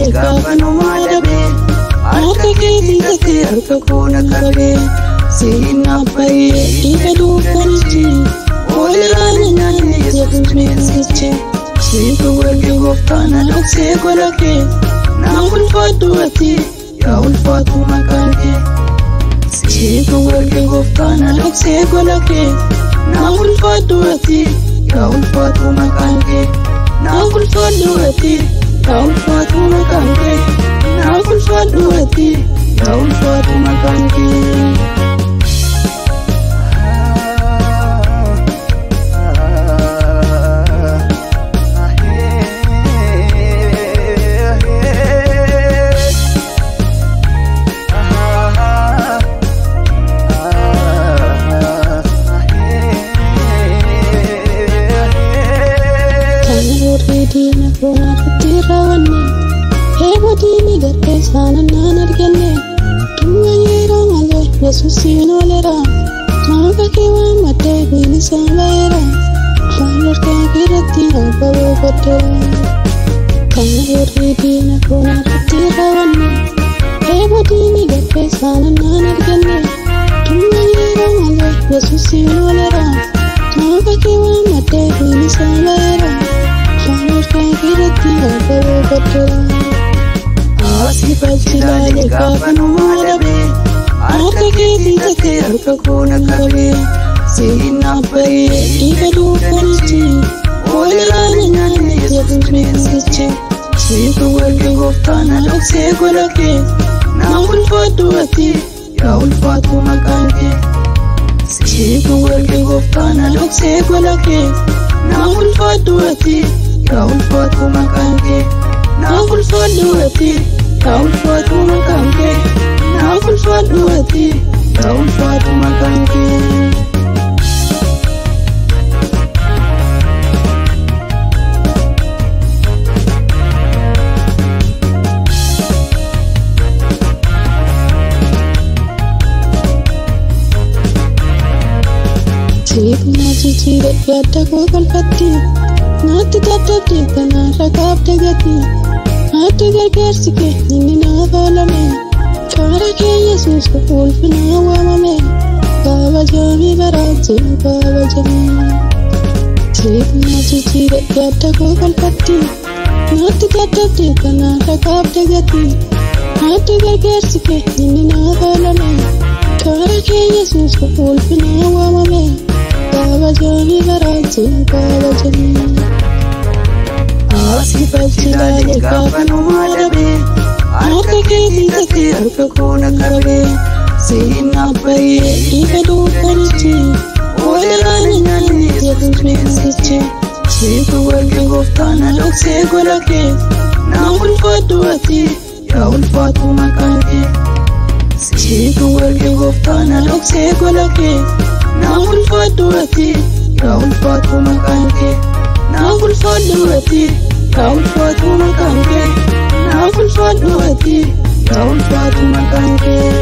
ilaale gaafa numaa dhabee harka keetii tattee harka koona qabee seenaa baay'ee dhiiga duukanichi walirraana nyaanne jedhu bineensichi siitu walii gooftaan dhoksee gola kee naaf ulfaadhu ati yaa ulfaatu maqaan kee siitu walii gooftaan dhoksee gola kee naaf ulfaadhu ati yaa ulfaatu maqaan kee naaf ulfaadhu ati yaa ulfaatu maqaan kee naaf ulfaadhu ati yaa ulfaatu maqaan kee. Dina kona kutirawanne hebo dini garke sana nan argenne tuwa yero male yesusi nolera maga kewa mate bini samera falor ka girati bawo patera kanori dina kona kutirawanne hebo dini garke sana nan argenne tuwa yero male yesusi nolera maga kewa mate bini samera Asii balchilaale gaafa numaa dhabee harka keetii tattee harka koona qabee seenaa baay'ee dhiiga duukanichi walirraana nyaanne jedhu bineensichi siitu walii gooftaan dhoksee gola kee naaf ulfaadhu ati yaa ulfaatu maqaan kee siitu walii gooftaan dhoksee gola kee naaf ulfaadhu ati yaa ulfaatu maqaan kee naaf ulfaadhu ati yaa ulfaatu maqaan kee naaf ulfaadhu ati yaa ulfaatu maqaan kee. Siifna jijjiire yaadda koo qalfatti naatti dadhabde kanarra qaabde gati naatti gargaarsi kee inni naaf oolame karaa kee Yesuus ulfinaa waamame kabajamii baraatee kabajamee. Siifna jijjiire yaadda koo qalfatti naatti dadhabde kanarra qaabde gati naatti gargaarsi kee inni naaf oolame karaa kee Yesuus ulfinaa waamame kabajamii baraatee kabajamee. Asii balchilaale gaafa numaa dhabee harka keetii tattee harka koona qabee seenaa baay'ee dhiiga duukanichi walirraana nyaanne jedhu bineensichi siitu walii gooftaan dhoksee gola kee naaf ulfaadhu ati yaa ulfaatu maqaan kee siitu walii gooftaan dhoksee gola kee naaf ulfaadhu ati yaa ulfaatu maqaan kee naaf ulfaadhu ati yaa ulfaatu maqaan kee naaf ulfaadhu ati yaa ulfaatu maqaan kee.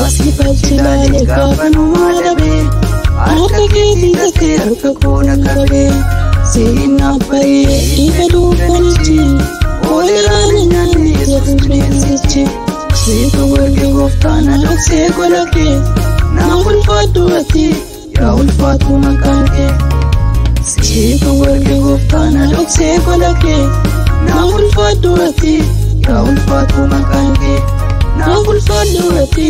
Asii balchilaale gaafa numaa dhabee harka keetii tattee harka koona qabee seenaa baay'ee dhiiga duukanichi walirraana nyaanne jedhu bineensichi siitu walii gooftaan dhoksee gola kee naaf ulfaadhu ati yaa ulfaatu maqaan kee siitu walii gooftaan dhoksee gola kee naaf ulfaadhu ati yaa ulfaatu maqaan kee naaf ulfaadhu ati